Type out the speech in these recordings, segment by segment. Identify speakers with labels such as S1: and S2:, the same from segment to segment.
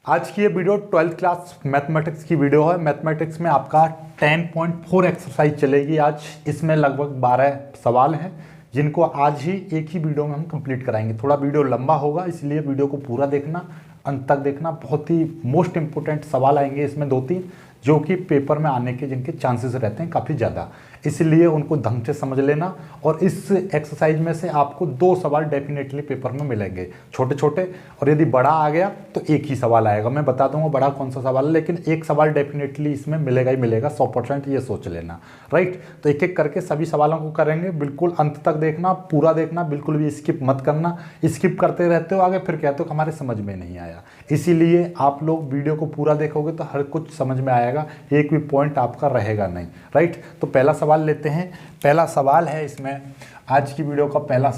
S1: आज की ये वीडियो 12th क्लास मैथमेटिक्स की वीडियो है। मैथमेटिक्स में आपका 10.4 एक्सरसाइज चलेगी आज। इसमें लगभग 12 सवाल हैं जिनको आज ही एक ही वीडियो में हम कंप्लीट कराएंगे। थोड़ा वीडियो लंबा होगा, इसलिए वीडियो को पूरा देखना, अंत तक देखना। बहुत ही मोस्ट इंपोर्टेंट सवाल आएंगे इसमें 2-3 जो कि पेपर में आने के जिनके चांसेस रहते हैं काफ़ी ज़्यादा, इसलिए उनको ढंग से समझ लेना। और इस एक्सरसाइज में से आपको 2 सवाल डेफिनेटली पेपर में मिलेंगे, छोटे छोटे, और यदि बड़ा आ गया तो एक ही सवाल आएगा। मैं बता दूंगा बड़ा कौन सा सवाल है, लेकिन एक सवाल डेफिनेटली इसमें मिलेगा ही मिलेगा 100%, ये सोच लेना। राइट, तो एक एक करके सभी सवालों को करेंगे। बिल्कुल अंत तक देखना, पूरा देखना, बिल्कुल भी स्किप मत करना। स्किप करते रहते हो आगे, फिर कहते हो हमारे समझ में नहीं आया। इसीलिए आप लोग वीडियो को पूरा देखोगे तो हर कुछ समझ में आएगा, एक भी पॉइंट आपका रहेगा नहीं। राइट, तो पहला सवाल लेते हैं। पहला सवाल है इसमें आज की वीडियो का पहला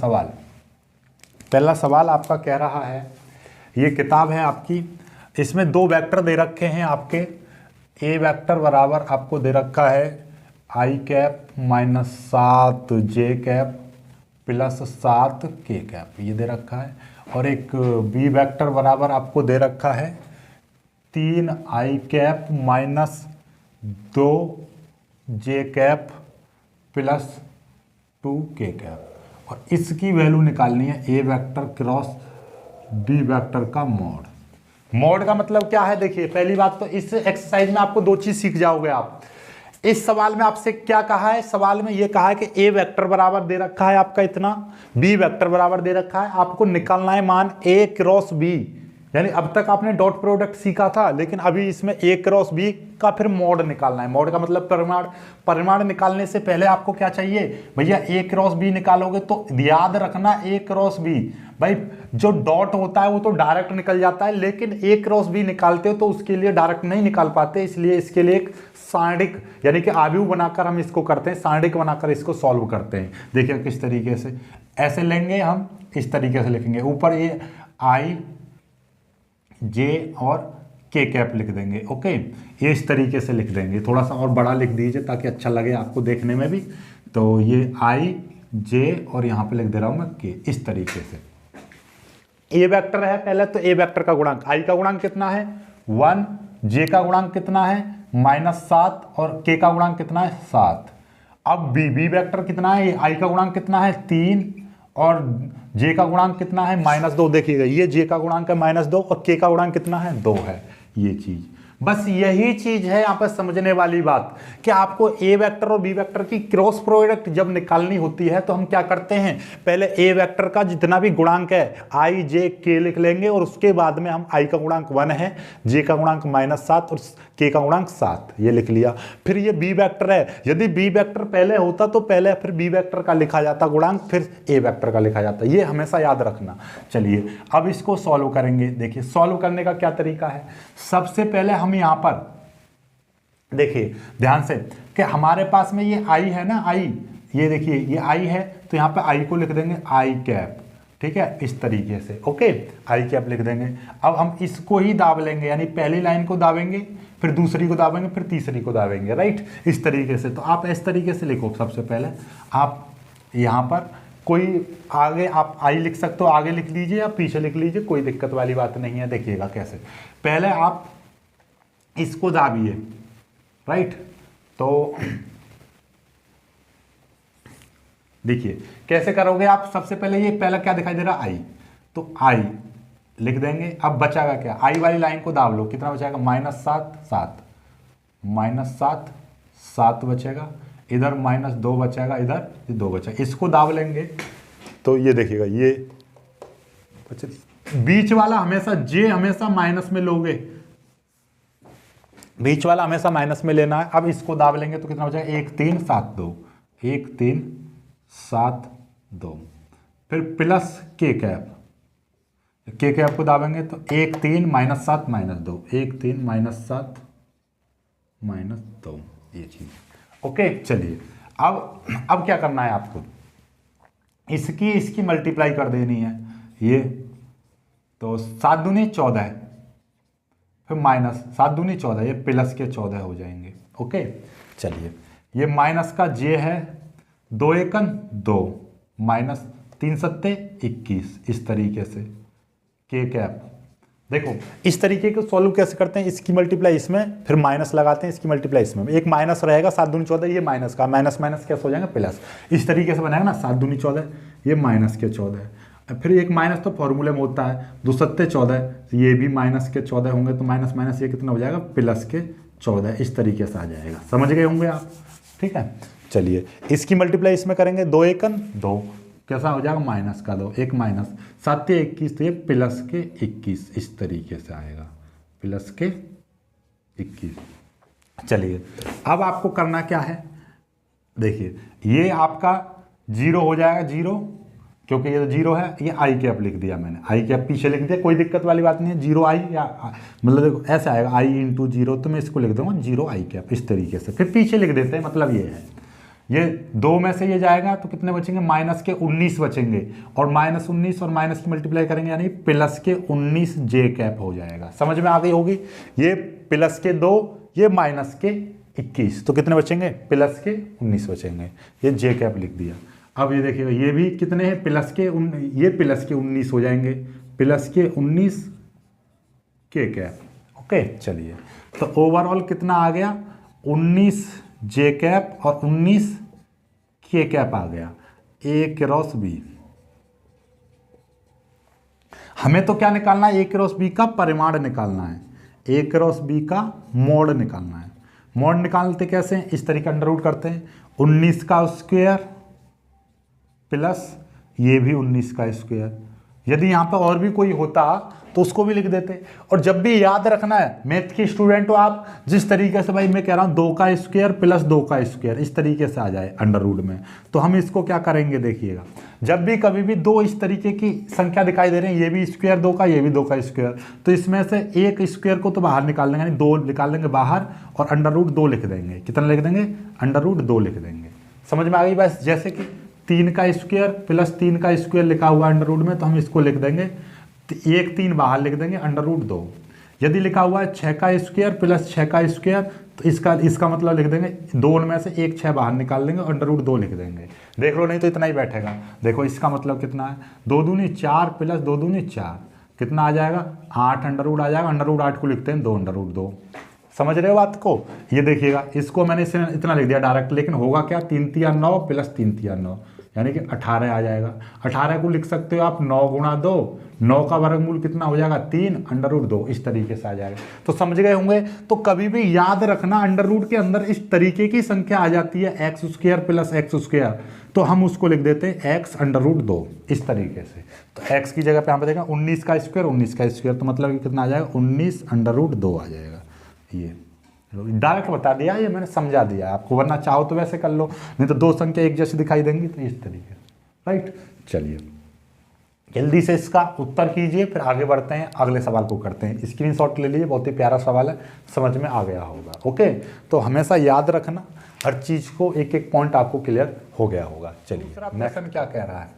S1: सवाल आपका कह रहा है, ये किताब है आपकी, इसमें 2 वेक्टर दे रखे हैं आपके। ए वेक्टर बराबर आपको दे रखा है i cap minus 7 j cap plus 7 k cap, ये दे रखा है। और एक बी वेक्टर बराबर आपको दे रखा है 3 i cap minus 2 j cap plus 2 k cap. और इसकी वैल्यू निकालनी है A vector cross B vector का मॉड का मतलब क्या है। देखिए, पहली बात तो इस एक्सरसाइज में आपको 2 चीज सीख जाओगे आप। इस सवाल में आपसे क्या कहा है, सवाल में ये कहा है कि ए वेक्टर बराबर दे रखा है आपका इतना, बी वेक्टर बराबर दे रखा है, आपको निकालना है मान ए क्रॉस बी। यानी अब तक आपने डॉट प्रोडक्ट सीखा था, लेकिन अभी इसमें ए क्रॉस बी का फिर मॉड निकालना है। मॉड का मतलब परिमाण निकालने से पहले आपको क्या चाहिए भैया, ए क्रॉस बी निकालोगे तो याद रखना ए क्रॉस बी, भाई जो डॉट होता है वो तो डायरेक्ट निकल जाता है, लेकिन ए क्रॉस बी निकालते हो तो उसके लिए डायरेक्ट नहीं निकाल पाते। इसलिए इसके लिए एक सारणिक यानी कि आव्यूह बनाकर हम इसको करते हैं, सारणिक बनाकर इसको सॉल्व करते हैं। देखिए किस तरीके से, ऐसे लेंगे हम, इस तरीके से लिखेंगे, ऊपर ये आई जे और के कैप लिख देंगे। ओके, ये इस तरीके से लिख देंगे, थोड़ा सा और बड़ा लिख दीजिए ताकि अच्छा लगे आपको देखने में भी। तो ये आई जे और यहाँ पे लिख दे रहा हूँ मैं के, इस तरीके से। ए वेक्टर है पहले, तो ए वेक्टर का गुणांक, आई का गुणांक कितना है 1, जे का गुणांक कितना है -7 और के का गुणांक कितना है 7। अब बी वेक्टर कितना है, आई का गुणांक कितना है 3 और जे का गुणांक कितना है -2। देखिएगा ये जे का गुणांक है -2 और के का गुणांक कितना है 2 है। ये चीज, बस यही चीज है यहाँ पर समझने वाली बात कि आपको ए वेक्टर और बी वेक्टर की क्रॉस प्रोडक्ट जब निकालनी होती है तो हम क्या करते हैं, पहले ए वेक्टर का जितना भी गुणांक है आई जे के लिख लेंगे, और उसके बाद में हम आई का गुणांक 1 है, जे का गुणांक -7 और के का गुणांक 7, ये लिख लिया। फिर ये बी वेक्टर है, यदि बी वेक्टर पहले होता तो पहले फिर बी वेक्टर का लिखा जाता गुणांक, फिर ए वेक्टर का लिखा जाता, ये हमेशा याद रखना। चलिए अब इसको सॉल्व करेंगे। देखिए सॉल्व करने का क्या तरीका है, सबसे पहले हम यहाँ पर देखिए ध्यान से कि हमारे पास में ये आई है ना, आई, ये देखिए ये आई है, तो यहाँ पे आई को लिख देंगे आई कैप, ठीक है, इस तरीके से। ओके, आई कैप लिख देंगे। अब हम इसको ही दाब लेंगे, यानी पहली लाइन को दाबेंगे, फिर दूसरी को दाबेंगे, फिर तीसरी को दाबेंगे। राइट, इस तरीके से। तो आप इस तरीके से लिखो, सबसे पहले आप यहाँ पर कोई आगे आप आई लिख सकते हो, आगे लिख लीजिए या पीछे लिख लीजिए, कोई दिक्कत वाली बात नहीं है। देखिएगा कैसे, पहले आप इसको दाबिए। राइट, तो देखिए कैसे करोगे आप, सबसे पहले ये पहला क्या दिखाई दे रहा आई, तो आई लिख देंगे। अब बचाएगा क्या, आई वाली लाइन को दाब लो, कितना बचाएगा -7 7 -7 7 बचेगा, इधर -2 बचेगा, इधर 2 बचेगा, इसको दाब लेंगे। तो ये देखिएगा ये बीच वाला हमेशा जे हमेशा माइनस में लोगे, बीच वाला हमेशा माइनस में लेना है। अब इसको दाब लेंगे तो कितना बचेगा 1 3 7 2, 1 3 7 2, फिर प्लस के कैप को दाबेंगे तो 1 3 -7 -2, 1 3 -7 -2, ये चीज। ओके, चलिए अब क्या करना है आपको, इसकी मल्टीप्लाई कर देनी है। ये तो 7 दूनी 14, फिर -7 दूनी 14, ये प्लस के 14 हो जाएंगे। ओके, चलिए ये माइनस का जे है, 2 एकन 2 -3 सत्ते 21, इस तरीके से के कैप देखो इस तरीके को सॉल्व कैसे करते हैं, इसकी मल्टीप्लाई इसमें, फिर माइनस लगाते हैं, इसकी मल्टीप्लाई इसमें, एक माइनस रहेगा 7 दूनी 14, ये माइनस का माइनस माइनस कैसे हो जाएगा प्लस, इस तरीके से बनाएगा ना 7 दूनी 14, ये माइनस के 14, फिर एक माइनस तो फॉर्मूले में होता है, 2 सत्ते 14, ये भी माइनस के 14 होंगे, तो माइनस माइनस ये कितना हो जाएगा प्लस के 14, इस तरीके से आ जाएगा, समझ गए होंगे आप। ठीक है, चलिए इसकी मल्टीप्लाई इसमें करेंगे, 2 एकन 2, कैसा हो जाएगा माइनस का 2, एक माइनस 7 21, तो ये प्लस के 21, इस तरीके से आएगा प्लस के 21। चलिए अब आपको करना क्या है, देखिए ये आपका 0 हो जाएगा 0, क्योंकि ये 0 है, ये आई कैप लिख दिया मैंने, आई कैप पीछे लिख दिया, कोई दिक्कत वाली बात नहीं है, 0 आई या मतलब देखो ऐसे आएगा आई इंटू 0, तो मैं इसको लिख दूंगा 0 आई कैप, इस तरीके से, फिर पीछे लिख देते हैं, मतलब ये है, ये 2 में से ये जाएगा तो कितने बचेंगे, माइनस के 19 बचेंगे, और माइनस 19 और माइनस की मल्टीप्लाई करेंगे यानी प्लस के 19 जे कैप हो जाएगा, समझ में आ गई होगी, ये प्लस के 2, ये माइनस के 21, तो कितने बचेंगे प्लस के 19 बचेंगे, ये जे कैप लिख दिया। अब ये देखिएगा ये भी कितने हैं प्लस के, ये प्लस के 19 हो जाएंगे, प्लस के 19 के कैप, ओके। चलिए तो ओवरऑल कितना आ गया, 19 जे कैप और 19 के कैप आ गया, ए क्रॉस बी। हमें तो क्या निकालना है, ए क्रॉस बी का परिमाण निकालना है, ए क्रॉस बी का मोड निकालना है। मोड निकालते कैसे हैं, इस तरीके अंडर रूट करते हैं, 19 का स्क्वायर प्लस ये भी 19 का स्क्वायर, यदि यहाँ पे और भी कोई होता तो उसको भी लिख देते। और जब भी याद रखना है, मैथ के स्टूडेंट हो आप, जिस तरीके से भाई मैं कह रहा हूँ 2 का स्क्वायर प्लस 2 का स्क्वायर, इस तरीके से आ जाए अंडर रूट में, तो हम इसको क्या करेंगे, देखिएगा जब भी कभी भी 2 इस तरीके की संख्या दिखाई दे रहे हैं, ये भी स्क्वायर 2 का, ये भी 2 का स्क्वायर, तो इसमें से एक स्क्वायर को तो बाहर निकाल देंगे, यानी 2 निकाल देंगे बाहर, और अंडर रूट 2 लिख देंगे, कितना लिख देंगे, अंडर रूट 2 लिख देंगे। समझ में आ गई बस, जैसे कि 3 का स्क्वायर प्लस 3 का स्क्वायर लिखा हुआ अंडर रूट में, तो हम इसको लिख देंगे, एक 3 बाहर लिख देंगे, अंडर रूट 2। यदि लिखा हुआ है 6 का स्क्वायर प्लस 6 का स्क्वायर, तो इसका मतलब लिख देंगे, 2 में से एक 6 बाहर निकाल लेंगे, अंडर रूट 2 लिख देंगे। देख लो, नहीं तो इतना ही बैठेगा। देखो इसका मतलब कितना है, 2 दूनी 4 प्लस 2 दूनी 4, कितना आ जाएगा 8 अंडर रूट आ जाएगा, अंडर रूट 8 को लिखते हैं 2 अंडर रूट 2। समझ रहे हो बात को, ये देखिएगा, इसको मैंने इतना लिख दिया डायरेक्ट, लेकिन होगा क्या, 3 तिया 9 प्लस 3 तिया 9, यानी कि 18 आ जाएगा। 18 को लिख सकते हो आप 9 गुणा 2, 9 का वर्गमूल कितना हो जाएगा 3 अंडर रूट 2, इस तरीके से आ जाएगा। तो समझ गए होंगे। तो कभी भी याद रखना, अंडर रूट के अंदर इस तरीके की संख्या आ जाती है x square plus x square, तो हम उसको लिख देते हैं एक्स अंडर रूट 2, इस तरीके से। तो एक्स की जगह पे यहाँ पे देखा 19 का स्क्वायर 19 का स्क्वायर, तो मतलब कितना आ जाएगा 19 अंडर रूट 2 आ जाएगा। ये डायरेक्ट बता दिया, ये मैंने समझा दिया आपको, वरना चाहो तो वैसे कर लो, नहीं तो 2 संख्या एक जैसी दिखाई देंगी, तो इस तरीके, राइट। चलिए जल्दी से इसका उत्तर कीजिए, फिर आगे बढ़ते हैं, अगले सवाल को करते हैं। स्क्रीनशॉट ले लीजिए, बहुत ही प्यारा सवाल है, समझ में आ गया होगा। ओके, तो हमेशा याद रखना हर चीज़ को, एक एक पॉइंट आपको क्लियर हो गया होगा। चलिए दूसरा प्रश्न क्या कह रहा है,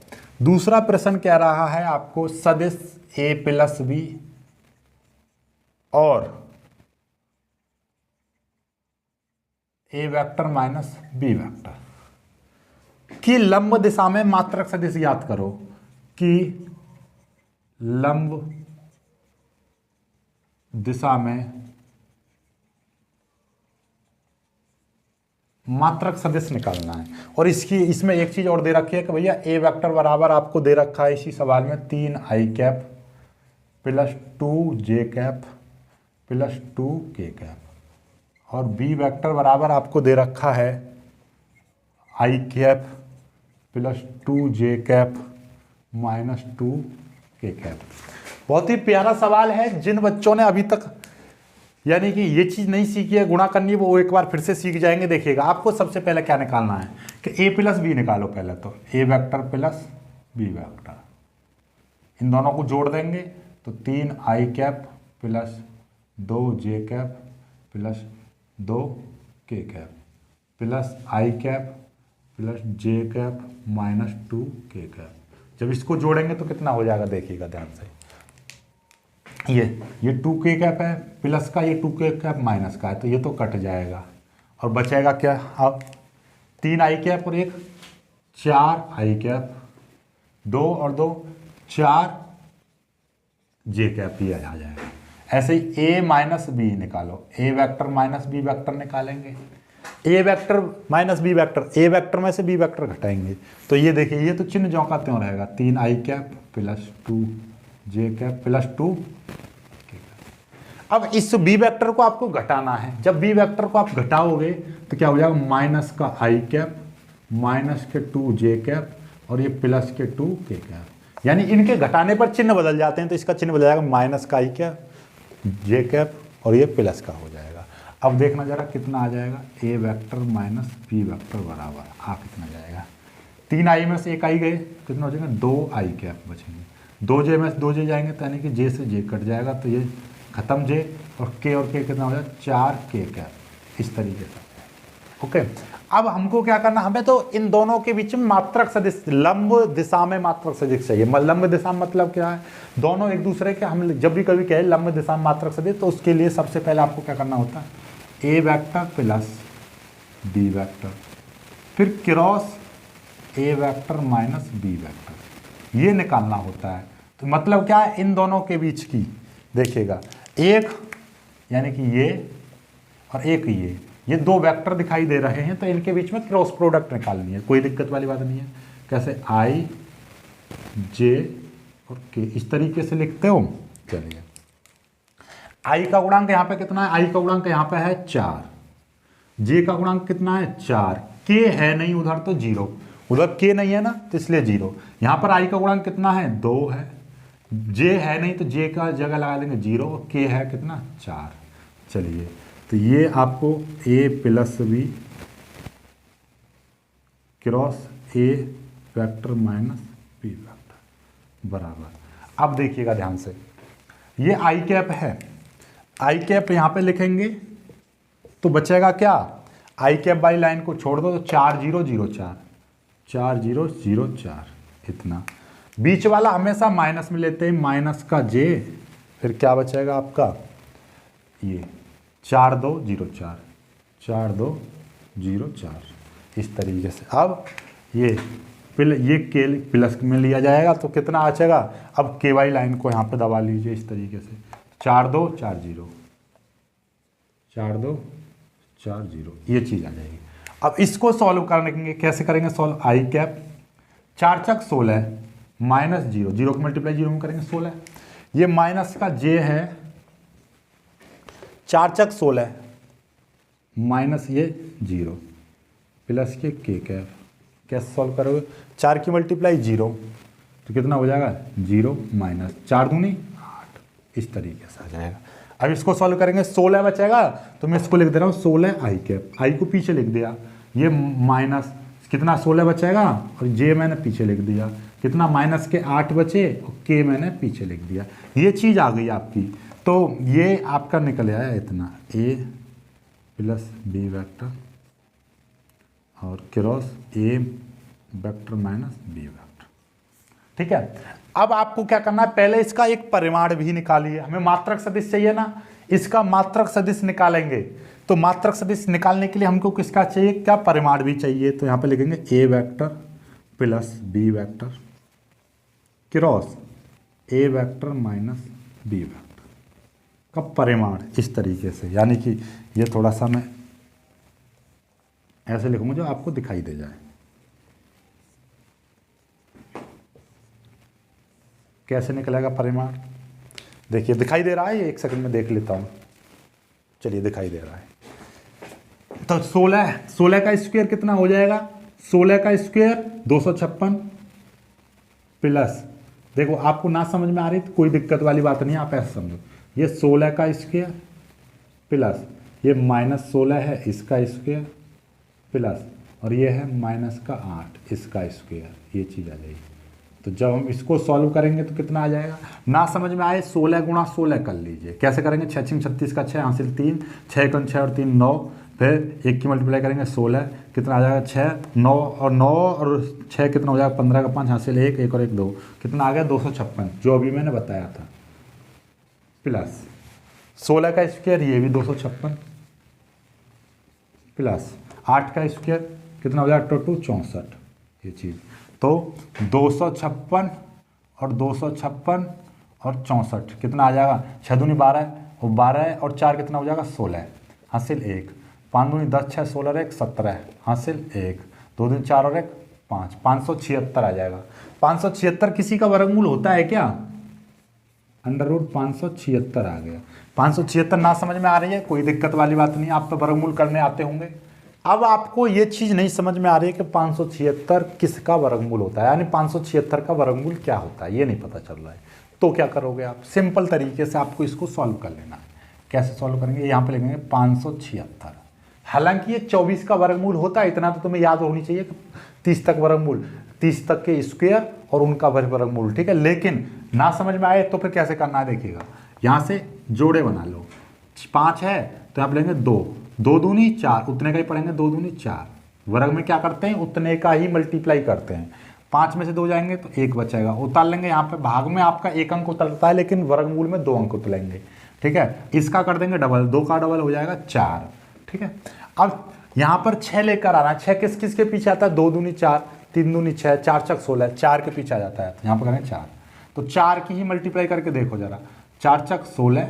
S1: दूसरा प्रश्न कह रहा है आपको सदिश ए प्लस बी और ए वेक्टर माइनस बी वेक्टर की लंब दिशा में मात्रक सदिश याद करो, कि लंब दिशा में मात्रक सदिश निकालना है। और इसमें एक चीज और दे रखी है कि भैया ए वेक्टर बराबर आपको दे रखा है इसी सवाल में 3 आई कैप प्लस 2 जे कैप प्लस 2 के कैप, और बी वेक्टर बराबर आपको दे रखा है आई कैप प्लस 2 जे कैप माइनस 2 के कैप। बहुत ही प्यारा सवाल है। जिन बच्चों ने अभी तक यानी कि ये चीज़ नहीं सीखी है गुणा करनी, वो एक बार फिर से सीख जाएंगे। देखिएगा आपको सबसे पहले क्या निकालना है कि ए प्लस बी निकालो। पहले तो ए वेक्टर प्लस बी वेक्टर, इन दोनों को जोड़ देंगे तो 3 आई कैप प्लस 2 जे कैप प्लस 2 के कैप प्लस आई कैप प्लस जे कैप माइनस 2 के कैप। जब इसको जोड़ेंगे तो कितना हो जाएगा, देखिएगा ध्यान से, ये 2 के कैप है प्लस का, ये 2 के कैप माइनस का है, तो ये तो कट जाएगा और बचेगा क्या, अब 3 आई कैप और एक 4 आई कैप, 2 और 2 4 जे कैप ये आ जाएगा। ऐसे ही ए माइनस बी निकालो, ए वेक्टर माइनस बी वेक्टर निकालेंगे, ए वेक्टर माइनस बी वेक्टर, ए वेक्टर में से बी वेक्टर घटाएंगे, तो ये देखिए ये तो चिन्ह ज्यों का त्यों रहेगा, 3 आई कैप प्लस 2 जे कैप प्लस 2। अब इस बी वेक्टर को आपको घटाना है, जब बी वेक्टर को आप घटाओगे तो क्या हो जाएगा, माइनस का आई कैप माइनस के 2 जे कैप और ये प्लस के 2 के कैप, यानी इनके घटाने पर चिन्ह बदल जाते हैं, तो इसका चिन्ह बदल जाएगा माइनस का आई कैप जे कैप और ये प्लस का हो जाएगा। अब देखना जरा कितना आ जाएगा, ए वेक्टर माइनस बी वेक्टर बराबर आ कितना जाएगा, 3 आई में से 1 आई गए, कितना हो जाएगा 2 आई कैप बचेंगे, 2 जे में से 2 जे जाएंगे तो यानी कि जे से जे कट जाएगा, तो ये खत्म जे और के कितना हो जाएगा 4 के कैप, इस तरीके से। ओके, अब हमको क्या करना, हमें तो इन दोनों के बीच में मात्रक सदिश, लंब दिशा में मात्रक सदिश चाहिए। लंब दिशा मतलब क्या है, दोनों एक दूसरे के, हम जब भी कभी कहें लंब दिशा में मात्रक सदिश, तो उसके लिए सबसे पहले आपको क्या करना होता है, A vector plus B vector, फिर cross A vector minus B vector, ये निकालना होता है। तो मतलब क्या है, इन दोनों के बीच की देखिएगा, एक यानी कि ये और एक ये 2 वेक्टर दिखाई दे रहे हैं, तो इनके बीच में क्रॉस प्रोडक्ट निकालनी है, कोई दिक्कत वाली बात नहीं है। कैसे, आई जे और के, इस तरीके से लिखते हो। चलिए, आई का गुणांक यहाँ पे कितना है, आई का गुणांक यहाँ पे है 4, जे का गुणांक कितना है 4, के है नहीं उधर तो 0, उधर के नहीं है ना तो इसलिए 0। यहाँ पर आई का गुणांक कितना है 2 है, जे है नहीं तो जे का जगह लगा देंगे 0, और के है कितना 4। चलिए, तो ये आपको A plus B cross A vector minus B vector बराबर। अब देखिएगा ध्यान से, ये आई कैप है, आई कैप यहाँ पे लिखेंगे तो बचेगा क्या, आई कैप वाली लाइन को छोड़ दो तो 4 0 0 4 4 0 0 4 इतना, बीच वाला हमेशा माइनस में लेते हैं, माइनस का जे, फिर क्या बचेगा आपका ये 4 2 0 4 4 2 0 4 इस तरीके से। अब ये के प्लस में लिया जाएगा तो कितना आ जाएगा, अब के वाई लाइन को यहाँ पे दबा लीजिए इस तरीके से, 4 2 4 0 4 2 4 0 ये चीज़ आ जाएगी। अब इसको सॉल्व करने कैसे करेंगे सॉल्व, आई कैप 4 चक 16 माइनस 0 0 को मल्टीप्लाई 0 में करेंगे 16, ये माइनस का जे है 4 चक 16 माइनस ये 0 प्लस के कैप, कैसे सॉल्व करोगे, 4 की मल्टीप्लाई 0 तो कितना हो जाएगा 0 माइनस 4 दूनी 8, इस तरीके से आ जाएगा। अब इसको सॉल्व करेंगे, 16 बचेगा तो मैं इसको लिख दे रहा हूँ 16 आई कैप, आई को पीछे लिख दिया, ये माइनस कितना 16 बचेगा और जे मैंने पीछे लिख दिया, कितना माइनस के 8 बचे और के मैंने पीछे लिख दिया, ये चीज़ आ गई आपकी। तो ये आपका निकल आया इतना, ए प्लस बी वेक्टर और cross A vector minus B vector, ठीक है। अब आपको क्या करना है, पहले इसका एक परिमाण भी निकालिए, हमें मात्रक सदिश चाहिए ना, इसका मात्रक सदिश निकालेंगे, तो मात्रक सदिश निकालने के लिए हमको किसका चाहिए, क्या परिमाण भी चाहिए, तो यहाँ पे लिखेंगे A vector plus B vector cross A vector minus B vector का परिमाण, इस तरीके से, यानी कि ये थोड़ा सा मैं ऐसे लिखूंगा जो आपको दिखाई दे जाए। कैसे निकलेगा परिमाण, देखिए दिखाई दे रहा है, ये 1 सेकंड में देख लेता हूँ। चलिए दिखाई दे रहा है, तो 16 का स्क्वायर कितना हो जाएगा, 16 का स्क्वायर 256 प्लस, देखो आपको ना समझ में आ रही तो कोई दिक्कत वाली बात नहीं है, आप ऐसे समझो, ये 16 का स्क्वायर प्लस ये माइनस 16 है इसका स्क्वायर प्लस और ये है माइनस का 8 इसका स्क्वायर, ये चीज़ आ जाएगी। तो जब हम इसको सॉल्व करेंगे तो कितना आ जाएगा, ना समझ में आए 16 गुणा 16 कर लीजिए, कैसे करेंगे, 6 6 36 का 6 हासिल 3, 6 1 6 और 3 9, फिर 1 की मल्टीप्लाई करेंगे 16, कितना आ जाएगा 6 9 और 6 कितना हो जाएगा 15 का 5 हासिल 1 1 और 1 2, कितना आ गया 256, जो अभी मैंने बताया था, प्लस 16 का स्क्वायर ये भी 256 प्लस 8 का स्क्वायर कितना हो जाएगा 2 64, ये चीज़, तो 256 और 256 और 64, कितना आ जाएगा 6 दूनी 12 और 12 और 4 कितना हो जाएगा 16, हासिल 1, 5 दूनी 10, 6 16 1 17, हासिल 1, 2 दूनी 4 और 1 5, 576 आ जाएगा। 576 किसी का वर्गमूल होता है क्या? अंडर रूट 576 आ गया। 576 ना समझ में आ रही है, कोई दिक्कत वाली बात नहीं, आप तो वर्गमूल करने आते होंगे। अब आपको ये चीज़ नहीं समझ में आ रही है कि 576 किसका वर्गमूल होता है, यानी 576 का वर्गमूल क्या होता है, ये नहीं पता चल रहा है। तो क्या करोगे आप? सिंपल तरीके से आपको इसको सॉल्व कर लेना है। कैसे सॉल्व करेंगे? यहाँ पे लिखेंगे 576। हालांकि ये 24 का वर्गमूल होता है, इतना तो तुम्हें याद होनी चाहिए कि 30 तक वर्गमूल, 30 तक के स्क्वायर और उनका वर्गमूल, ठीक है। लेकिन ना समझ में आए तो फिर कैसे करना है, देखिएगा। यहाँ से जोड़े बना लो, 5 है तो यहाँ पे लेंगे 2, 2 दूनी 4, उतने का ही पढ़ेंगे, 2 दूनी 4। वर्ग में क्या करते हैं? उतने का ही मल्टीप्लाई करते हैं। 5 में से 2 जाएंगे तो 1 बचेगा, उतार लेंगे। यहाँ पे भाग में आपका 1 अंक उतरता है, लेकिन वर्गमूल में 2 अंक उतरेंगे, ठीक है। इसका कर देंगे डबल, 2 का डबल हो जाएगा 4, ठीक है। अब यहाँ पर 6 लेकर आना, 6 किस किस के पीछे आता है? 2 दूनी 4, 3 दूनी 6, 4 छक 16, 4 के पीछे आ जाता है। यहाँ पर करेंगे 4, तो 4 की ही मल्टीप्लाई करके देखो जरा, 4 छक 16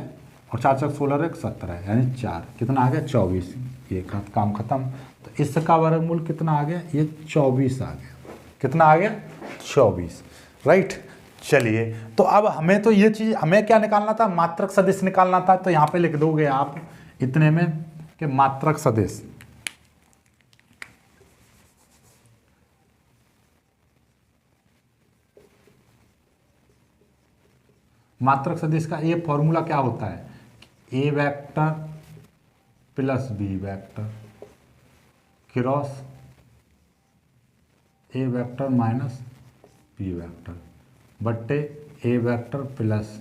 S1: और 4 छक 16 और 1 17, यानी 4, कितना आ गया 24। ये काम खत्म। तो इसका वर्गमूल कितना आ गया? ये 24 आ गया। कितना आ गया? 24, राइट। चलिए, तो अब हमें तो ये चीज़, हमें क्या निकालना था? मात्रक सदिश निकालना था। तो यहाँ पे लिख दोगे आप इतने में कि मात्रक सदिश, मात्रक सदिश का ये फॉर्मूला क्या होता है? A vector plus B vector cross A vector minus B vector बट्टे A vector plus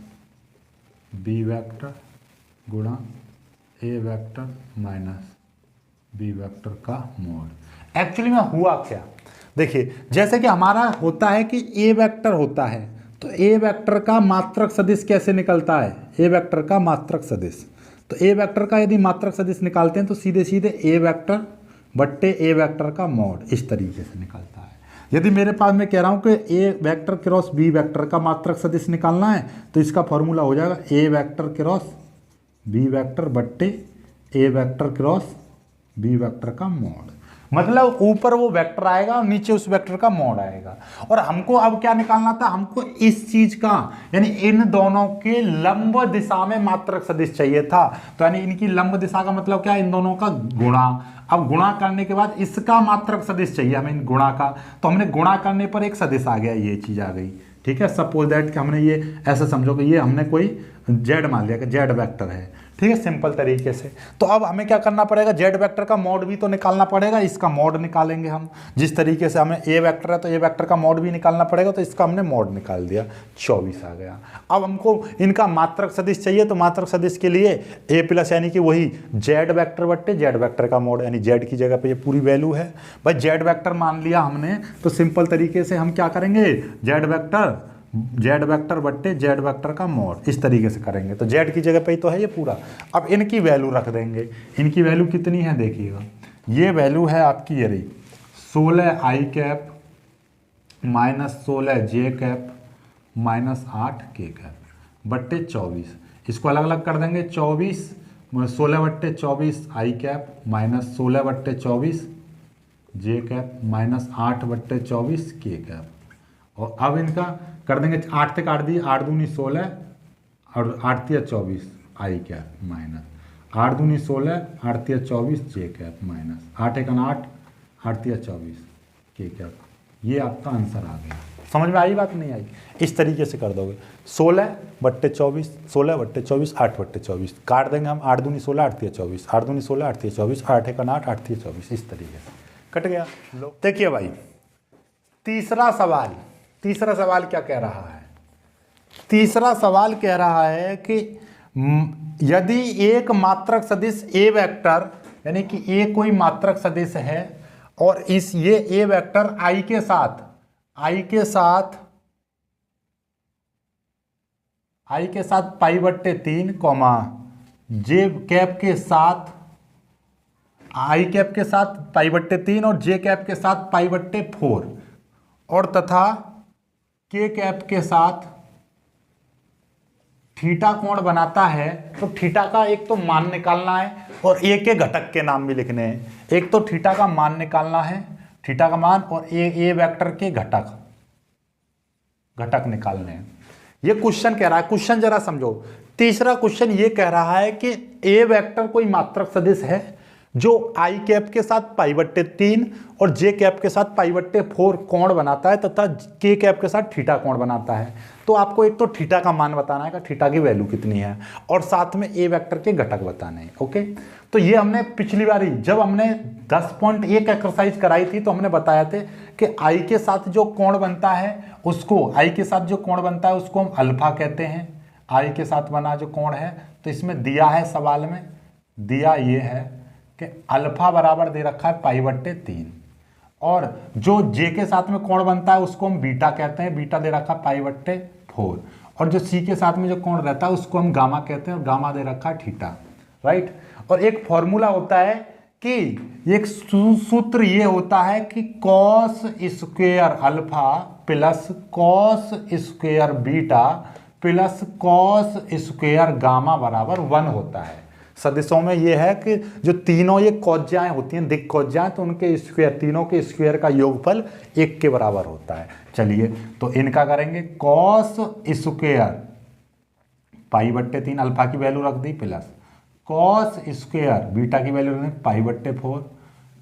S1: B vector गुणा A vector minus B vector का मोड। एक्चुअली में हुआ क्या, देखिए, जैसे कि हमारा होता है कि ए वेक्टर होता है, तो ए वेक्टर का मात्रक सदिश कैसे निकलता है? ए वेक्टर का मात्रक सदिश, तो ए वेक्टर का यदि मात्रक सदिश निकालते हैं तो सीधे सीधे ए वेक्टर बट्टे ए वेक्टर का मॉड इस तरीके से निकलता है। यदि मेरे पास मैं कह रहा हूँ कि A vector cross B vector का मात्रक सदिश निकालना है, तो इसका फॉर्मूला हो जाएगा ए वेक्टर क्रॉस बी वेक्टर बट्टे A vector cross B vector का मॉड। मतलब ऊपर वो वेक्टर आएगा और नीचे उस वेक्टर का मॉड आएगा। और हमको अब क्या निकालना था? हमको इस चीज का, यानी इन दोनों के लंब दिशा में मात्रक सदिश चाहिए था। तो यानी इनकी लंब दिशा का मतलब क्या? इन दोनों का गुणा। अब गुणा करने के बाद इसका मात्रक सदिश चाहिए हमें, इन गुणा का। तो हमने गुणा करने पर एक सदिश आ गया, ये चीज आ गई, ठीक है। सपोज दैट कि हमने ये ऐसा समझो कि ये हमने कोई जेड मान लिया कि जेड वेक्टर है, ठीक है, सिंपल तरीके से। तो अब हमें क्या करना पड़ेगा? जेड वेक्टर का मॉड भी तो निकालना पड़ेगा, इसका मॉड निकालेंगे हम। जिस तरीके से हमें ए वेक्टर है तो ए वेक्टर का मॉड भी निकालना पड़ेगा, तो इसका हमने मॉड निकाल दिया, 24 आ गया। अब हमको इनका मात्रक सदिश चाहिए, तो मात्रक सदिश के लिए ए प्लस यानी कि वही जेड वेक्टर बट्टे जेड वेक्टर का मॉड, यानी जेड की जगह पे ये पूरी वैल्यू है। भाई जेड वेक्टर मान लिया हमने, तो सिंपल तरीके से हम क्या करेंगे? जेड वेक्टर बट्टे जेड वेक्टर का मॉड इस तरीके से करेंगे। तो जेड की जगह पे ही तो है ये पूरा। अब इनकी वैल्यू रख देंगे। इनकी वैल्यू कितनी है देखिएगा, ये वैल्यू है आपकी ये रही 16 आई कैप माइनस 16 जे कैप माइनस 8 के कैप बट्टे 24। इसको अलग अलग कर देंगे, 16 बट्टे 24 आई कैप माइनस 16 बट्टे 24 जे कैप माइनस 8 बट्टे 24 के कैप। और अब इनका कर देंगे, 8 से काट दिए, 8 दूनी 16 और 8 तिया 24 आई कैप माइनस 8 दूनी 16 8 तिया 24 जे कैप माइनस 8 एक 8 8 तिया 24 के कैप। ये आपका आंसर आ गया। समझ में आई बात? नहीं आई? इस तरीके से कर दोगे, 16 बट्टे 24 16 बट्टे 24 8 बट्टे 24 काट देंगे हम, 8 दूनी 16 8 तिया 24 8 दूनी 16 8 तिया 24 8 एक 8 8 तिया 24 इस तरीके से कट गया। लो देखिए भाई, तीसरा सवाल क्या कह रहा है? तीसरा सवाल कह रहा है कि यदि एक मात्रक सदिश ए वेक्टर, यानी कि ए कोई मात्रक सदिश है और इस ये ए वेक्टर आई के साथ पाई बट्टे 3 कॉमा जे कैप के साथ आई कैप के साथ पाई बट्टे 3 और जे कैप के साथ पाई बट्टे 4 और तथा के कैप के साथ थीटा कोण बनाता है तो थीटा का एक तो मान निकालना है और ए के घटक के नाम भी लिखने हैं। एक तो थीटा का मान निकालना है, थीटा का मान, और ए वेक्टर के घटक निकालने हैं। ये क्वेश्चन कह रहा है, क्वेश्चन जरा समझो। तीसरा क्वेश्चन ये कह रहा है कि ए वेक्टर कोई मात्रक सदिश है जो आई कैप के साथ π/3 और जे कैप के साथ π/4 कोण बनाता है तथा के कैप के साथ थीटा कोण बनाता है। तो आपको एक तो थीटा का मान बताना है कि थीटा की वैल्यू कितनी है, और साथ में ए वेक्टर के घटक बताने हैं। ओके, तो ये हमने पिछली बार जब हमने 10.1 एक्सरसाइज कराई थी तो हमने बताया थे कि आई के साथ जो कोण बनता है उसको हम अल्फा कहते हैं। आई के साथ बना जो कोण है, तो इसमें दिया है, सवाल में दिया ये है कि अल्फा बराबर दे रखा है π/3, और जो जे के साथ में कोण बनता है उसको हम बीटा कहते हैं, बीटा दे रखा है π/4, और जो सी के साथ में जो कोण रहता है उसको हम गामा कहते हैं, और गामा दे रखा है थीटा, राइट। और एक फॉर्मूला होता है कि एक सूत्र ये होता है कि cos square alpha plus cos square beta plus cos square gamma बराबर 1 होता है। सदिशों में ये है कि जो तीनों ये कौज्याएं होती हैं, दिक् कौज्याएं, तो उनके स्क्वायर, तीनों के स्क्वायर का योगफल 1 के बराबर होता है। चलिए तो इनका करेंगे कॉस स्क्वायर π/3, अल्फा की वैल्यू रख दी, प्लस कॉस स्क्वायर बीटा की वैल्यू रख दी π/4,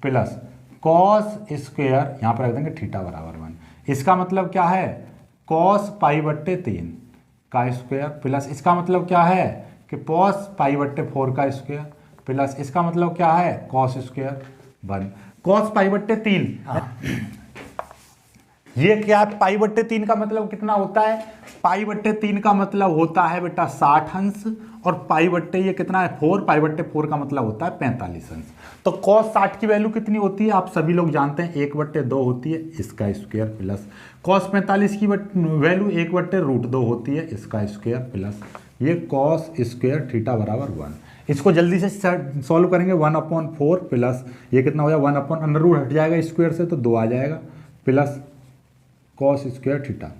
S1: प्लस कॉस स्क्वायर यहाँ पर रख देंगे थीटा बराबर 1। इसका मतलब क्या है, कॉस π/3 का स्क्वायर, प्लस इसका मतलब क्या है कि कॉस π/4 का स्क्वायर, प्लस इसका मतलब क्या है कॉस स्क्वायर 1। कॉस π/3 ये क्या है, π/3 का मतलब कितना होता है, π/3 का मतलब होता है बेटा 60 अंश, और ये कितना है 4, π/4 का मतलब होता है 45 अंश। तो cos 60 की वैल्यू कितनी होती है आप सभी लोग जानते हैं, 1/2 होती है, इसका स्क्वायर, प्लस cos 45 की वैल्यू 1/√2 होती है, इसका स्क्वायर, प्लस ये cos स्क्वायर थीटा बराबर 1। इसको जल्दी से सॉल्व करेंगे, 1/4 प्लस ये कितना हो जाएगा 1/√, हट जाएगा स्क्वायर से तो 2 आ जाएगा, प्लस cos स्क्वायर थीटा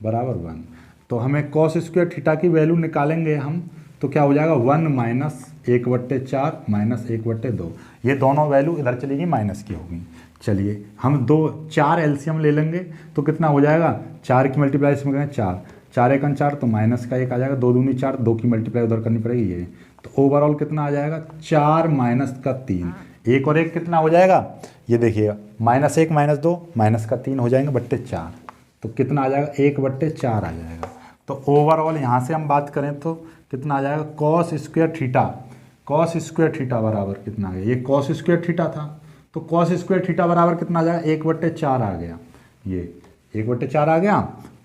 S1: बराबर 1। तो हमें cos स्क्वायर थीटा की वैल्यू निकालेंगे हम, तो क्या हो जाएगा 1 - 1/4 - 1/2। ये दोनों वैल्यू इधर चलेगी, माइनस की होगी। चलिए हम 4 एलसीएम ले लेंगे तो कितना हो जाएगा, 4 की मल्टीप्लाई इसमें करें 4 1 4, तो माइनस का 1 आ जाएगा, 2 दूनी 4, 2 की मल्टीप्लाई उधर करनी पड़ेगी ये, तो ओवरऑल कितना आ जाएगा 4 - 3, 1 और 1 कितना हो जाएगा, ये देखिएगा -1 - 2 -3 हो जाएंगे बट्टे 4, तो कितना आ जाएगा 1/4 आ जाएगा। तो ओवरऑल यहाँ से हम बात करें तो कितना आ जाएगा, cos स्क्वायर थीटा बराबर कितना आ गया, ये cos स्क्वायर थीटा था, तो cos स्क्वायर थीटा बराबर कितना आ जाएगा 1/4 आ गया, ये 1/4 आ गया।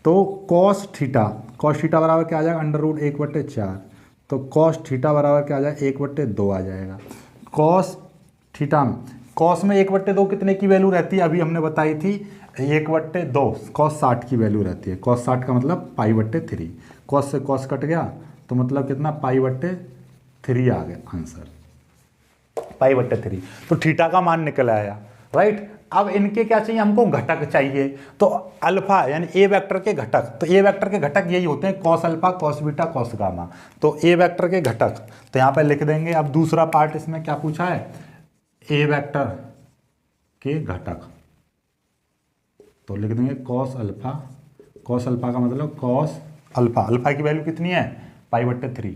S1: तो cos थीटा बराबर क्या आ जाएगा, √1/4, तो cos थीटा बराबर क्या आ जाएगा 1/2 आ जाएगा। cos थीटा में cos में 1/2 कितने की वैल्यू रहती है, अभी हमने बताई थी 1/2 cos 60 की वैल्यू रहती है, cos 60 का मतलब π/3, cos से cos कट गया तो मतलब कितना π/3 आ गया आंसर, π/3। तो थीटा का मान निकल आया, राइट। अब इनके क्या चाहिए, हमको घटक चाहिए, तो अल्फा यानी ए वेक्टर के घटक, तो ए वेक्टर के घटक यही होते हैं cos alpha cos beta cos gamma, तो ए वेक्टर के घटक तो यहाँ पे लिख देंगे। अब दूसरा पार्ट इसमें क्या पूछा है, ए वेक्टर के घटक, तो लिख देंगे cos अल्फा का मतलब cos अल्फा की वैल्यू कितनी है π/3,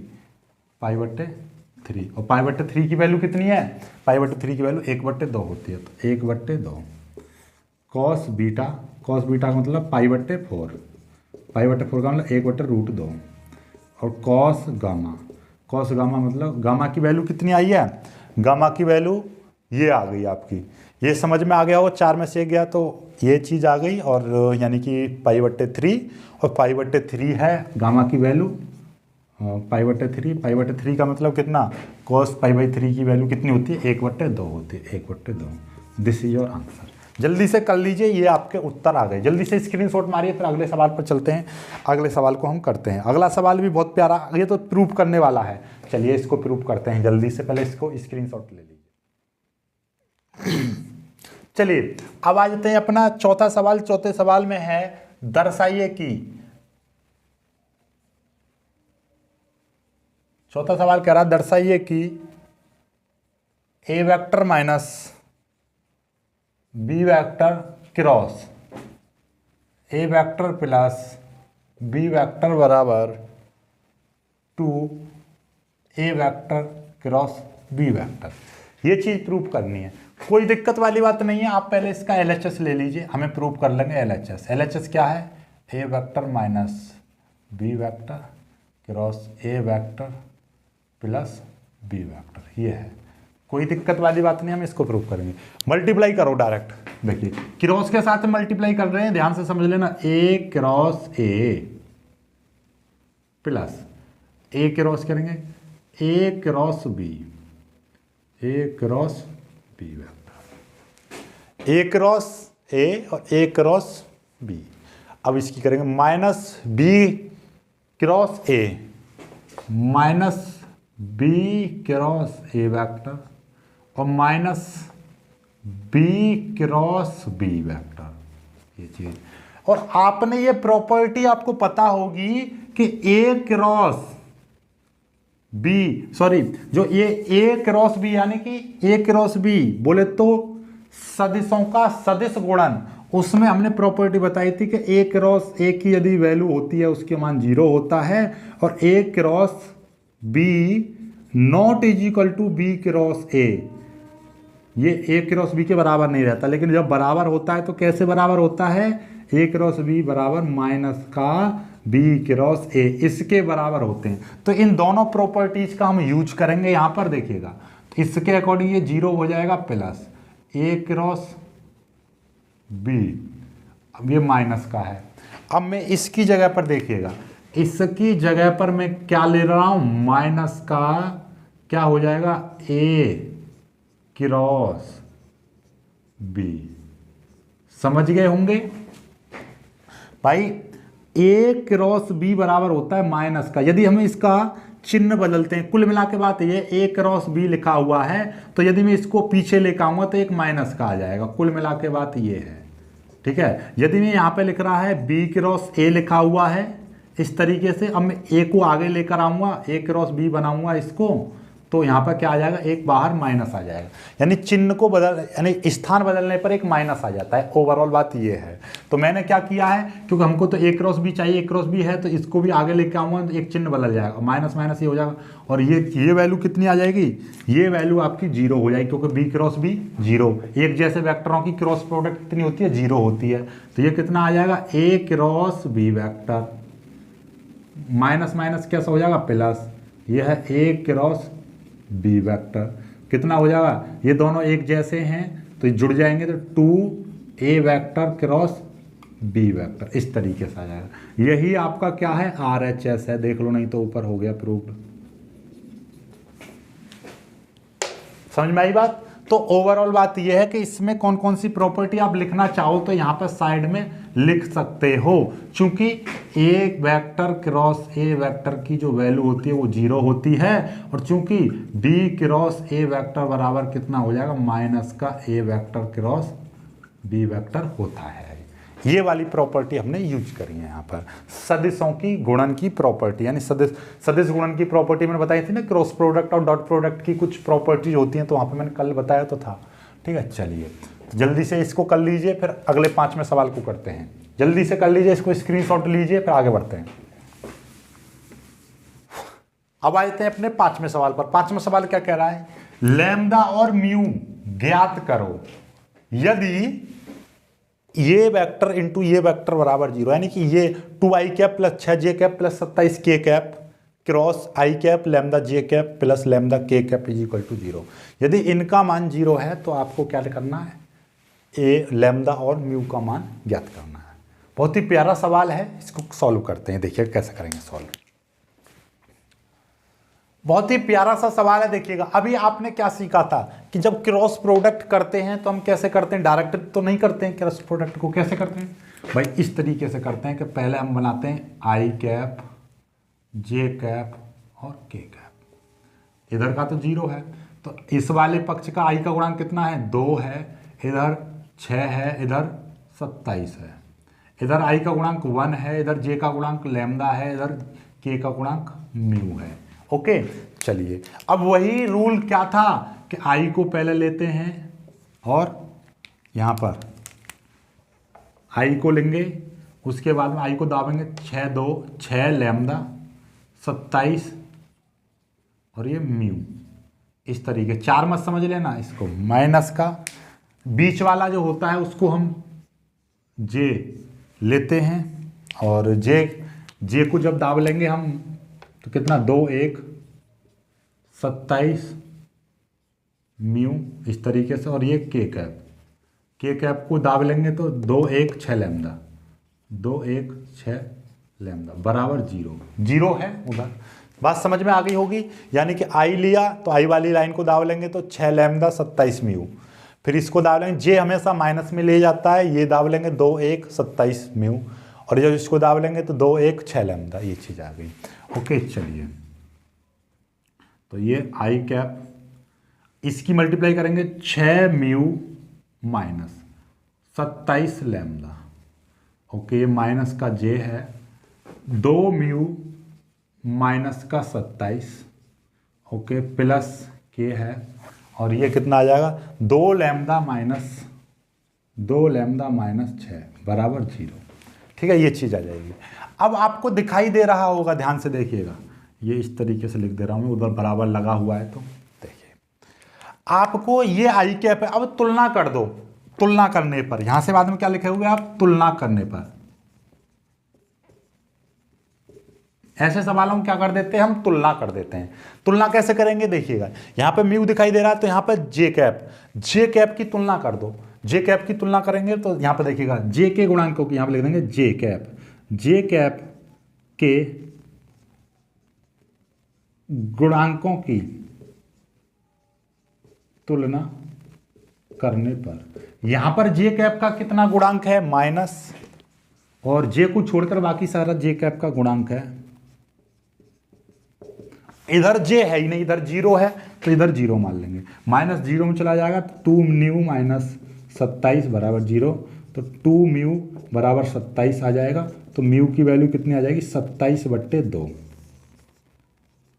S1: और π/3 की वैल्यू कितनी है, π/3 की वैल्यू 1/2 होती है, तो 1/2 cos बीटा का मतलब π/4 का मतलब 1/√2, और cos गामा मतलब गामा की वैल्यू कितनी आई है, गामा की वैल्यू ये आ गई आपकी, ये समझ में आ गया हो, 4 में से 1 गया तो ये चीज़ आ गई, और यानी कि π/3, और π/3 है गामा की वैल्यू, π/3 का मतलब कितना, cos π/3 की वैल्यू कितनी होती है 1/2 होती है, 1/2। This is your answer. जल्दी से कर लीजिए, ये आपके उत्तर आ गए, जल्दी से स्क्रीनशॉट मारिए, फिर अगले सवाल पर चलते हैं। अगले सवाल को हम करते हैं, अगला सवाल भी बहुत प्यारा, ये तो प्रूफ करने वाला है, चलिए इसको प्रूफ करते हैं जल्दी से, पहले इसको स्क्रीनशॉट ले लीजिए। चलिए अब आ जाते हैं अपना चौथा सवाल। चौथे सवाल में है, दर्शाइए कि चौथा सवाल कह रहा है दर्शाइए कि A vector minus B vector cross A vector plus B vector बराबर 2 A vector cross B vector. ये चीज़ प्रूव करनी है, कोई दिक्कत वाली बात नहीं है। आप पहले इसका LHS ले लीजिए, हमें प्रूव कर लेंगे LHS। LHS क्या है? A vector minus B vector cross A vector plus B vector, ये है, कोई दिक्कत वाली बात नहीं, हम इसको प्रूव करेंगे। मल्टीप्लाई करो डायरेक्ट, देखिए क्रॉस के साथ मल्टीप्लाई कर रहे हैं, ध्यान से समझ लेना। A cross A plus A cross करेंगे A cross B, A cross B vector, A cross A और ए क्रॉस बी। अब इसकी करेंगे minus B cross A minus B cross A vector और minus B cross B vector, ये चीज। और आपने ये प्रॉपर्टी आपको पता होगी कि ए क्रॉस बी, सॉरी, जो ये ए क्रॉस बी यानी कि ए क्रॉस बी बोले तो सदिशों का सदिश गुणन, उसमें हमने प्रॉपर्टी बताई थी कि ए क्रॉस ए की यदि वैल्यू होती है उसके मान 0 होता है, और A cross B not is equal to B cross A, ये ए क्रॉस बी के बराबर नहीं रहता। लेकिन जब बराबर होता है तो कैसे बराबर होता है? ए क्रॉस बी बराबर माइनस का बी क्रॉस ए, इसके बराबर होते हैं। तो इन दोनों प्रॉपर्टीज का हम यूज करेंगे यहां पर, देखिएगा। तो इसके अकॉर्डिंग ये 0 हो जाएगा प्लस ए क्रॉस बी, अब ये माइनस का है। अब मैं इसकी जगह पर देखिएगा, इसकी जगह पर मैं क्या ले रहा हूं? माइनस का क्या हो जाएगा? A cross B. समझ गए होंगे भाई? ए क्रॉस बी बराबर होता है माइनस का। यदि हम इसका चिन्ह बदलते हैं, कुल मिला के बात ये ए क्रॉस बी लिखा हुआ है, तो यदि मैं इसको पीछे लेकर आऊंगा तो एक माइनस का आ जाएगा। कुल मिला के बात ये है, ठीक है। यदि मैं यहाँ पे लिख रहा है बी क्रॉस ए लिखा हुआ है इस तरीके से, अब मैं ए को आगे लेकर आऊंगा, ए क्रॉस बी बनाऊंगा इसको, तो यहाँ पर क्या आ जाएगा? एक बाहर माइनस आ जाएगा, यानी चिन्ह को यानी स्थान बदलने पर एक माइनस आ जाता है। ओवरऑल बात ये है। तो मैंने क्या किया है, क्योंकि हमको तो ए क्रॉस बी चाहिए, ए क्रॉस बी है, तो इसको भी आगे लेके आऊंगा तो एक चिन्ह बदल जाएगा, माइनस माइनस ये हो जाएगा, और ये वैल्यू कितनी आ जाएगी? ये वैल्यू आपकी 0 हो जाएगी, क्योंकि बी क्रॉस बी 0, एक जैसे वेक्टरों की क्रॉस प्रोडक्ट कितनी होती है? 0 होती है। तो ये कितना आ जाएगा? A cross B vector minus minus कैसा हो जाएगा? प्लस, ये है ए क्रॉस बी वेक्टर, कितना हो जाएगा? ये दोनों एक जैसे हैं तो ये जुड़ जाएंगे, तो 2 A vector cross B vector, इस तरीके से आ जाएगा। यही आपका क्या है? RHS है, देख लो, नहीं तो ऊपर हो गया प्रूव्ड। समझ में आई बात? तो ओवरऑल बात यह है कि इसमें कौन कौन सी प्रॉपर्टी आप लिखना चाहो तो यहाँ पर साइड में लिख सकते हो। चूंकि ए वेक्टर क्रॉस ए वेक्टर की जो वैल्यू होती है वो 0 होती है, और चूंकि बी क्रॉस ए वेक्टर बराबर कितना हो जाएगा? माइनस का ए वेक्टर क्रॉस बी वेक्टर होता है। ये वाली प्रॉपर्टी हमने यूज करी है यहाँ पर, सदिशों की गुणन की प्रॉपर्टी, यानी सदिश गुणन की प्रॉपर्टी मैंने बताई थी ना, क्रॉस प्रोडक्ट और डॉट प्रोडक्ट की कुछ प्रॉपर्टीज होती हैं, तो वहाँ पे मैंने कल बताया तो था। ठीक है, चलिए जल्दी से इसको कर लीजिए, फिर अगले 5वें सवाल को करते हैं। जल्दी से कर लीजिए, इसको स्क्रीनशॉट लीजिए, फिर आगे बढ़ते हैं। अब आते हैं अपने 5वें सवाल पर। 5वां सवाल क्या कह रहा है? लैम्डा और म्यू ज्ञात करो यदि ये वेक्टर इंटू ये वेक्टर बराबर 0, यानी कि ये 2i cap plus 6j cap plus 27k cap cross i cap lambda j cap plus lambda k cap is equal to 0। यदि इनका मान 0 है तो आपको क्या करना है? ए लैम्डा और म्यू का मान ज्ञात करना है। बहुत ही प्यारा सवाल है, इसको सॉल्व करते हैं, देखिए कैसे करेंगे सॉल्व। बहुत ही प्यारा सा सवाल है, देखिएगा। अभी आपने क्या सीखा था कि जब क्रॉस प्रोडक्ट करते हैं तो हम कैसे करते हैं? डायरेक्ट तो नहीं करते हैं, क्रॉस प्रोडक्ट को कैसे करते हैं भाई? इस तरीके से करते हैं कि पहले हम बनाते हैं आई कैप जे कैप और के कैप। इधर का तो 0 है, तो इस वाले पक्ष का आई का गुणांक कितना है? 2 है, इधर 6 है, इधर 27 है। इधर आई का गुणांक 1 है, इधर जे का गुणांक लैम्डा है, इधर के का गुणांक म्यू है। ओके, चलिए अब वही रूल क्या था कि आई को पहले लेते हैं और यहाँ पर आई को लेंगे, उसके बाद में आई को दाबेंगे 6 लैम्डा 27 और ये म्यू, इस तरीके 4 मत समझ लेना इसको, माइनस का बीच वाला जो होता है उसको हम जे लेते हैं और जे को जब दाब लेंगे हम तो कितना 2 1 27 म्यू इस तरीके से, और ये के कैप को दाब लेंगे तो 2 1 6 लैम्डा 2 1 6 लैम्डा बराबर 0 है उधर। बात समझ में आ गई होगी। यानी कि आई लिया तो आई वाली लाइन को दाब लेंगे तो 6 लैम्डा 27 म्यू, फिर इसको दाब लेंगे, जे हमेशा माइनस में ले जाता है, ये दाब लेंगे 2 1 27 म्यू, और जब इसको दाब लेंगे तो 2 1 6 लैम्डा, ये चीज़ आ गई। ओके, चलिए तो ये आई कैप, इसकी मल्टीप्लाई करेंगे 6 mu minus 27 lambda. Okay, minus का जे है 2 म्यू माइनस का 27, ओके, प्लस के है, और ये कितना आ जाएगा 2 लैम्डा माइनस 6 बराबर 0। ठीक है, ये चीज़ आ जाएगी। अब आपको दिखाई दे रहा होगा, ध्यान से देखिएगा, ये इस तरीके से लिख दे रहा हूँ मैं, उधर बराबर लगा हुआ है तो देखिए आपको ये आई कैप है। अब तुलना कर दो, तुलना करने पर, यहां से बाद में क्या लिखे हुए आप, तुलना करने पर, ऐसे सवालों में क्या कर देते हैं हम, तुलना कर देते हैं। तुलना कैसे करेंगे देखिएगा, यहां पे म्यू दिखाई दे रहा है तो यहां पे जे कैप की तुलना कर दो। जे कैप की तुलना करेंगे तो यहां पे देखिएगा जे के गुणांकों की, यहां पे लिख देंगे जे कैप के गुणांकों की तुलना करने पर, यहां पर जे कैप का कितना गुणांक है, माइनस, और जे को छोड़कर बाकी सारा जे कैप का गुणांक है। इधर जे है ही नहीं, इधर 0 है तो इधर 0 मान लेंगे, माइनस 0 में चला जाएगा, 2 म्यू माइनस 27 बराबर 0, तो 2 म्यू बराबर 27 आ जाएगा। तो म्यू की वैल्यू कितनी आ जाएगी, 27/2,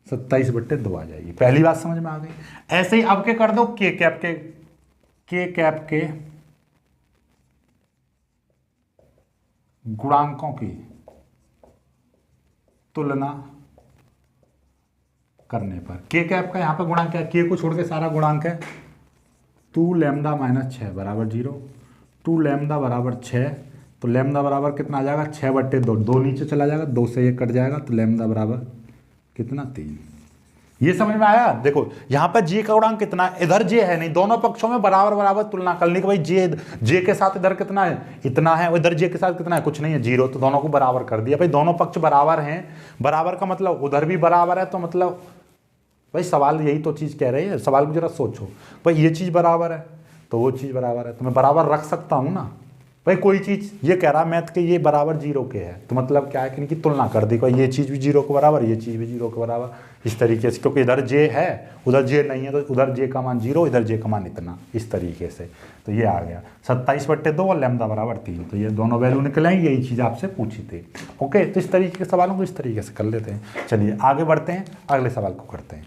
S1: 27/2 आ जाएगी। पहली बात समझ में आ गई। ऐसे ही अब के कर दो के कैप के गुणांकों की तुलना करने पर, के कैप का यहां पर गुणांक है, के को छोड़ के सारा गुणांक है, 2 लैम्डा माइनस 6 बराबर 0, 2 लैम्डा बराबर 6, तो लैम्डा बराबर कितना आ जाएगा, 6/2, 2 नीचे चला जाएगा, 2 से 1 कट जाएगा, तो लैम्डा बराबर कितना, 3। ये समझ में आया। देखो यहां पर जे का गुणांक कितना है, इधर जे है नहीं, दोनों पक्षों में बराबर तुलना करनी कि भाई जे के साथ इधर कितना है, इतना है, इधर जे के साथ कितना है, कुछ नहीं है, 0, तो दोनों को बराबर कर दिया। भाई दोनों पक्ष बराबर हैं, बराबर का मतलब उधर भी बराबर है, तो मतलब भाई सवाल यही तो चीज़ कह रही है। सवाल को जरा सोचो, भाई ये चीज़ बराबर है तो वो चीज़ बराबर है, तो मैं बराबर रख सकता हूँ ना। भाई कोई चीज़ ये कह रहा है मैथ के ये बराबर 0 के है, तो मतलब क्या है कि इनकी तुलना कर दी, कोई ये चीज़ भी 0 के बराबर, ये चीज़ भी 0 के बराबर, इस तरीके से, क्योंकि इधर जे है उधर जे नहीं है, तो उधर जे का मान 0, इधर जे का मान इतना, इस तरीके से। तो ये आ गया 27/2 और लैम्डा बराबर 3, तो ये दोनों वैल्यू निकल आएंगे, यही चीज़ आपसे पूछी थी। ओके, तो इस तरीके के सवालों को इस तरीके से कर लेते हैं। चलिए आगे बढ़ते हैं, अगले सवाल को करते हैं।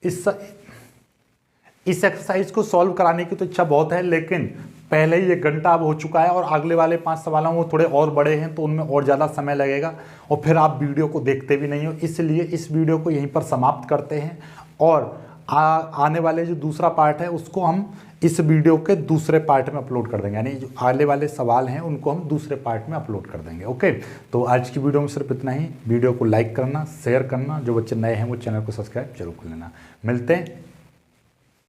S1: इस एक्सरसाइज को सॉल्व कराने की तो इच्छा बहुत है, लेकिन पहले ही 1 घंटा अब हो चुका है और अगले वाले 5 सवालों वो थोड़े और बड़े हैं, तो उनमें और ज़्यादा समय लगेगा और फिर आप वीडियो को देखते भी नहीं हो। इसलिए इस वीडियो को यहीं पर समाप्त करते हैं और आने वाले जो दूसरा पार्ट है उसको हम इस वीडियो के दूसरे पार्ट में अपलोड कर देंगे, यानी जो आने वाले सवाल हैं उनको हम दूसरे पार्ट में अपलोड कर देंगे। ओके, तो आज की वीडियो में सिर्फ इतना ही। वीडियो को लाइक करना, शेयर करना, जो बच्चे नए हैं वो चैनल को सब्सक्राइब जरूर कर लेना। मिलते हैं